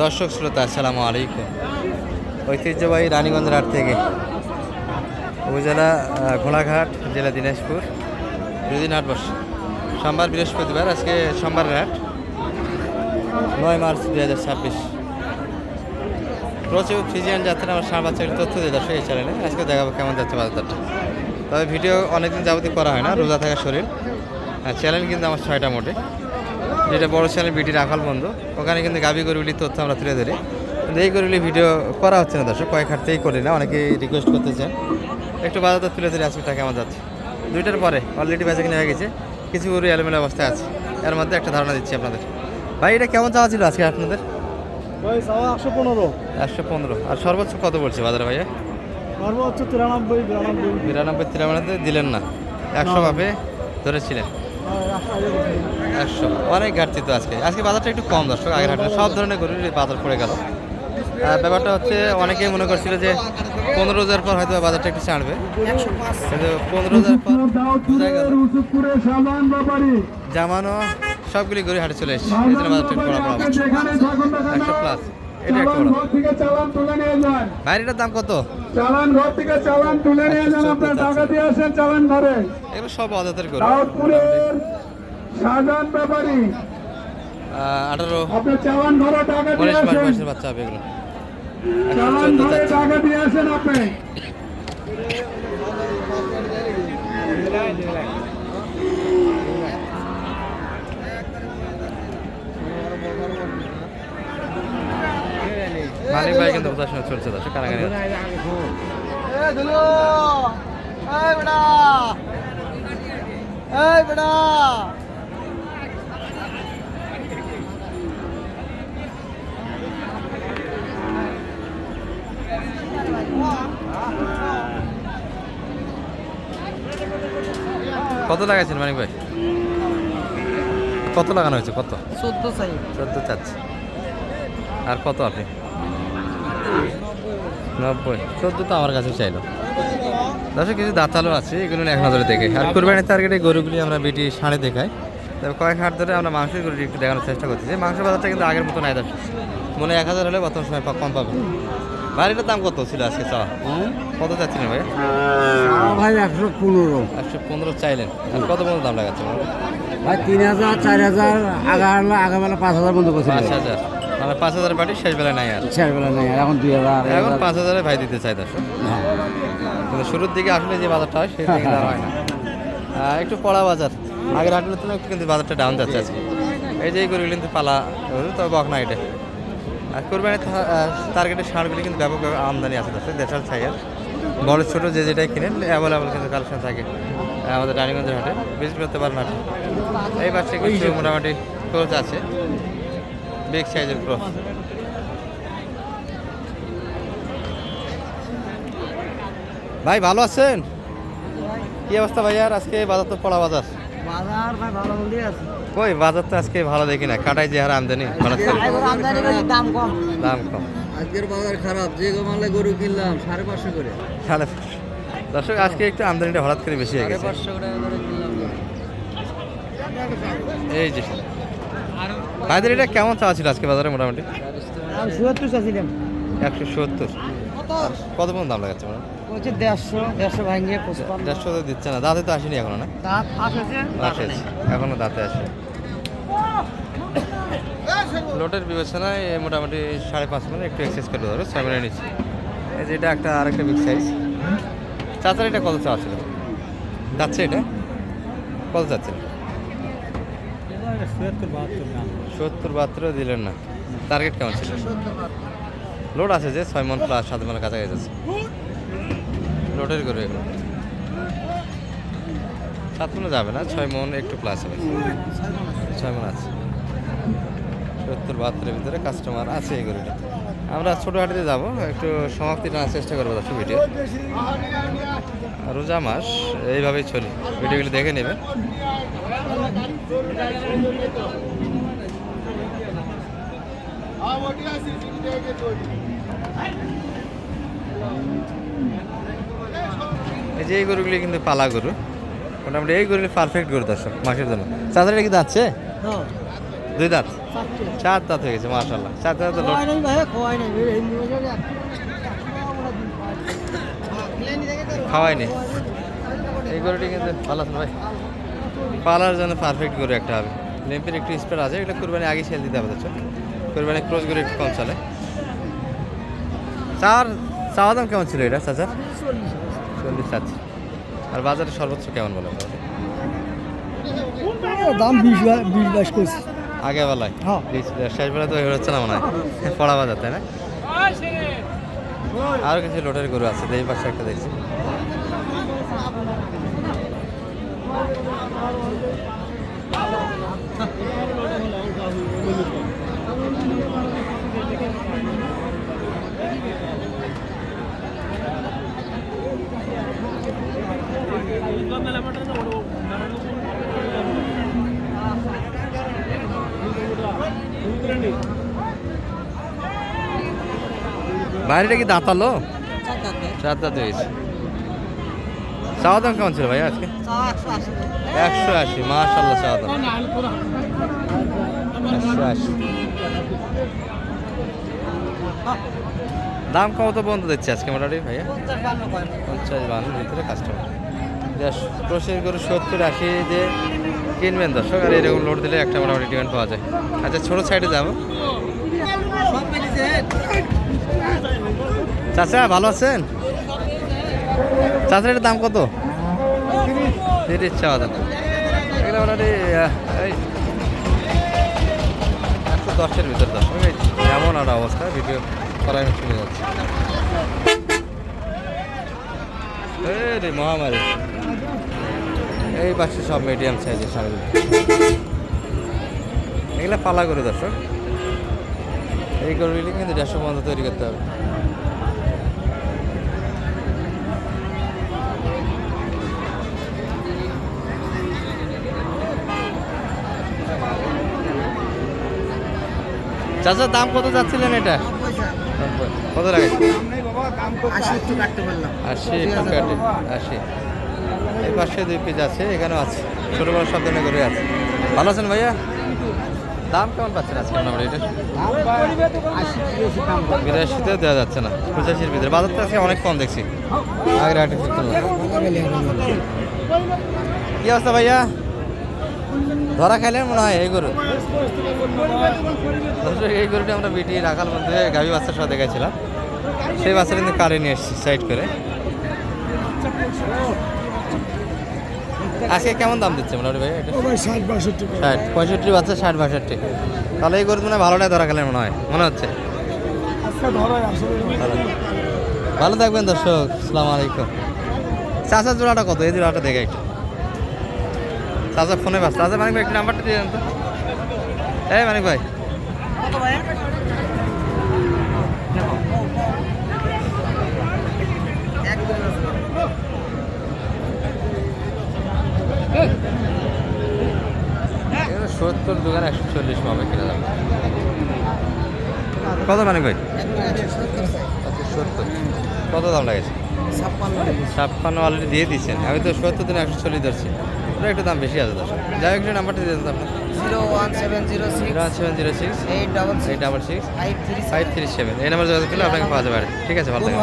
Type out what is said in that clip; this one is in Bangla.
দর্শক শ্রোতা আসসালামু আলাইকুম। ঐতিহ্যবাহী রানীগঞ্জের হাট থেকে উপজেলা ঘোড়াঘাট, জেলা দিনাজপুর, দুদিন হাট বসে। সোমবার বৃহস্পতিবার, আজকে সোমবারের হাট 9 মার্চ 2026। প্রচুর ফ্রিজিয়ান যাত্রা আমার সার বাচ্চাকে তথ্য দিয়ে দর্শক এই চ্যানেলে। আজকে দেখাবো কেমন যাচ্ছে বাজারটা। তবে ভিডিও অনেকদিন যাবতীয় করা হয় না, রোজা থাকা শরীর। চ্যানেল কিন্তু আমার 6টা মোটে, যেটা বড় চ্যানেল বিটি রাখাল বন্ধু, ওখানে কিন্তু গাভী গরুগুলির তথ্য আমরা তুলে ধরি। কিন্তু এই গরুগুলি ভিডিও করা হচ্ছে না দর্শক, কয়েক হাট থেকেই করি না, অনেকেই রিকোয়েস্ট করতেছেন একটু বাজারটা তুলে ধরি। আজকেটা কেমন যাচ্ছে 2টার পরে অলরেডি বেচা কিনে হয়ে গেছে, কিছু গরু এলোমেলো অবস্থায় আছে, এর মধ্যে একটা ধারণা দিচ্ছি আপনাদের। ভাই এটা কেমন চাওয়া ছিল আজকে আপনাদের? 115। আর সর্বোচ্চ কত বলছে বাজারে ভাইয়া? সর্বোচ্চ 93 দিলেন না, 100 ভাবে ধরেছিলেন। 100 অনেক ঘাটতি তো আজকে বাজারটা একটু কম দর্শক। আগের হাটে সব ধরনের গরুর বাজার পড়ে গেল। ব্যাপারটা হচ্ছে অনেকেই মনে করছিল যে 15,000 পর হয়তো বাজারটা একটু ছাড়বে, কিন্তু 15,000 পর বোঝা গেল জামানো সবগুলি গরু হাটে চলে এসেছে। এই জন্য বাজারটা একটু পড়া 100+। এটা একটু বড় বাইরেটার দাম কত? চালান ঘর থেকে চালান তুলে নিয়ে যান, আপনার টাকা দিয়ে আসেন চালান ঘরে। এগুলো সব অজাতের গরু। দাউদপুরের শাহজাহান ব্যাপারী 18 আপনার চালান ঘরে টাকা দিয়ে 19 মাস আসেন, বয়সের বাচ্চা হবে এগুলো। চালান ঘরে টাকা দিয়ে আসেন আপনি। মালিক ভাই কিন্তু প্রদর্শন চলছে দর্শক, কারাগারি কত লাগাইছেন মানিক ভাই? কত লাগানো হয়েছে? কত? 14 চাচ্ছে। আর কত আপনি? 90। 14 তো আমার কাছে চাইলো দর্শক। কিছু দাঁতালো আছে, এগুলো এক নজরে দেখে। আর কুরবানির টার্গেটে গরুগুলি আমরা বিটি সাড়ে দেখাই। তবে কয়েক হাট ধরে আমরা মাংসের গরুটি একটু দেখানোর চেষ্টা করছি। যে মাংসের বাজারটা কিন্তু আগের মতো নাই দর্শক, মনে 1000 হলে বর্তমান সময় কম পাবে। বাড়িটার দাম কত ছিল আজকে চাওয়া? কত চাচ্ছিলেন ভাই? ভাই 115। 115 চাইলেন। আর কত পর্যন্ত দাম লাগাচ্ছে ভাই? 3,000 4,000 আগাবেলা 5,000 বন্ধ করছে। 5,000 মানে 5,000 বাড়ি শেষ বেলা নাই, আর শেষ বেলা নেই, এখন 2,000। এখন 5,000 ভাই দিতে চাই দর্শক। কিন্তু শুরুর দিকে আসলে যে বাজারটা হয় সেই দিকে দেওয়া হয় না। একটু পড়া বাজার, আগের হাটের তুলনায় একটু কিন্তু বাজারটা ডাউন যাচ্ছে আজকে। এই যে এই গরুগুলি কিন্তু পালা গরু, তবে বক না এটা। আর কোরবানির টার্গেটের ষাঁড়গুলি কিন্তু ব্যাপক আমদানি আছে দর্শক। দেশাল ছাইয়ার বড় ছোটো যে যেটাই কিনেন অ্যাভেলেবল কিন্তু কালেকশন থাকে আমাদের রানীগঞ্জের হাটে, বিশেষ করতে পারেন হাটে। এই পাশে কিছু মোটামুটি ক্রস আছে, বিগ সাইজের ক্রস। ভাই ভালো আছেন? কি অবস্থা ভাই? আর আজকে বাজার তো পড়া বাজার। বাজার ভাই ভালো বলতেই আছে। কই বাজার তো আজকে ভালো দেখি না, কাটাই যে হার আমদানি হঠাৎ করে দাম কম। দাম কম। আজকের বাজার খারাপ, যে মালে গরু কিনলাম 550 করে। 550 দর্শক, আজকে একটু আমদানিটা হঠাৎ করে বেশি হয়ে গেছে। 550 করে কিনলাম। এই যে ভাইদের এটা কেমন চাওয়া ছিল আজকে বাজারে? মোটামুটি 70 চাইছিলাম। 170। কত পর্যন্ত দাম লাগাচ্ছে ম্যাডাম? 150 ভাঙিয়ে 55। 150 তো দিচ্ছে না, দাঁতে তো আসেনি এখনো না? দাঁত আসে, এখনো দাঁতে আসে। লোটের বিবেচনায় মোটামুটি 5.5 মানে একটু এক্সেস করে ধরো, 6 মিনিট নিচ্ছে। এই যে এটা একটা আরেকটা বিগ সাইজ। চাচার এটা কত চাওয়া ছিল? যাচ্ছে এটা কত চাচ্ছেন? 70-72 দিলেন না। টার্গেট কেমন ছিল? লোড আছে যে 6 মন প্লাস 7 মনের কাছাকাছি আছে। লোডের করে এগুলো 7 মনে যাবে না, 6 মন একটু প্লাস হবে। 6 মন আছে। 70-72 ভিতরে কাস্টমার আছে এই গরুটা। আমরা ছোটো হাটিতে যাবো, একটু সমাপ্তি টানার চেষ্টা করবো দর্শক ভিডিও। রোজা মাস এইভাবেই চলি, ভিডিওগুলো দেখে নেবেন। এই যে এই গরুগুলি কিন্তু পালা গরু, মোটামুটি এই গরুগুলি পারফেক্ট গরু দর্শক মাসের জন্য। চাচার এটা কি যাচ্ছে? দুই দাঁত, 4 দাঁত হয়ে গেছে মাশাআল্লাহ। 4 দাঁত তো লোড খাওয়াইনি। এই গরুটি কিন্তু ভালো আছে ভাই, পালার জন্য পারফেক্ট গরু একটা হবে। লেম্পের একটু স্পেয়ার আছে, এটা কুরবানি আগে সেল দিতে হবে। তো কুরবানি ক্রস গরু একটু কম চলে। চাওয়া দাম কেমন ছিল এটা চাচা? 40 চাচ্ছি। আর বাজারে সর্বোচ্চ কেমন বলেন? দাম 20-22 করছে আগে বেলায় হ্যাঁ। শেষ বেলা তো হচ্ছে না মনে হয়, পড়া বাজার তাই না? আরও কিছু লোটের গরু আছে, এই পাশে একটা দেখছি। বাইরেটা কি দাঁতালো? 4 দাঁত হয়েছে। চাওয়া দাম কেমন ছিল ভাই আজকে? 180। মাশাআল্লাহ, চাওয়া দাম 180। দাম কত পর্যন্ত দিচ্ছে আজকে মোটামুটি ভাইয়া? 50-52 ভিতরে কাস্টমার। ক্রসের গরু 70-80 দিয়ে কিনবেন দর্শক, আর এরকম লোড দিলে একটা মোটামুটি ডিমান্ড পাওয়া যায়। আচ্ছা, ছোটো সাইডে যাবো। চাচা ভালো আছেন? চাচার এটার দাম কত? 30 চাওয়া দাম। এগুলো মোটামুটি 110-এর ভিতরে দর্শক। এমন একটা অবস্থা, ভিডিও করাই শুনে যাচ্ছে। রে মহামারী। এই পাশে সব মিডিয়াম সাইজের সামনে, এগুলো পালা করে দর্শক। এই গরুগুলি কিন্তু 150 পর্যন্ত তৈরি করতে হবে। চাচা দাম কত যাচ্ছিলেন এটা? কত লাগে? 80 একটু কাটে। 80। এই পাশে 2 পিস আছে, এখানেও আছে, ছোটো বড় সব ধরনের করে আছে। ভালো আছেন ভাইয়া? দাম কেমন পাচ্ছেন আজকে আমরা এটা? 82-তেও দেওয়া যাচ্ছে না, 85-এর ভিতরে। বাজারটা আজকে অনেক কম দেখছি, আগের হাটে কি অবস্থা ভাইয়া? ধরা খাইলেন মনে হয় এই গরু? এই গরুটি আমরা বিটি রাখার মধ্যে গাভী বাচ্চার সাথে দেখাইছিলাম, সেই বাচ্চাটা কিন্তু কারে নিয়ে এসেছি সাইড করে। আজকে কেমন দাম দিচ্ছে মোটামুটি ভাই এটা? 60-65 বাচ্চা, 60-62। তাহলে এই গরু মনে হয় ভালোটাই ধরা খেলেন মনে হচ্ছে। ভালো থাকবেন দর্শক, আসসালামু আলাইকুম। চাচা জোড়াটা কত? এই জোড়াটা দেখে একটু। চাচা ফোনে ব্যস্ত আছে। মানিক ভাই একটু নাম্বারটা দিয়ে দেন তো। এই মানিক ভাই, এগুলো 70 দোকানে 140 পাবে কিনা যাবে। কত মানিক ভাই? 70। কত দাম লাগেছে? 56 অলরেডি দিয়ে দিচ্ছেন। আমি তো 70 দিনে 140 ধরছি, ওটা একটু দাম বেশি আছে। দর্শক যাই হোক, একটু নাম্বারটা দিয়ে দেন তো আপনার। 01706 866 537। এই নাম্বার যোগাযোগ করলে আপনাকে পাওয়া যাবে। ঠিক আছে, ভালো থাকবেন।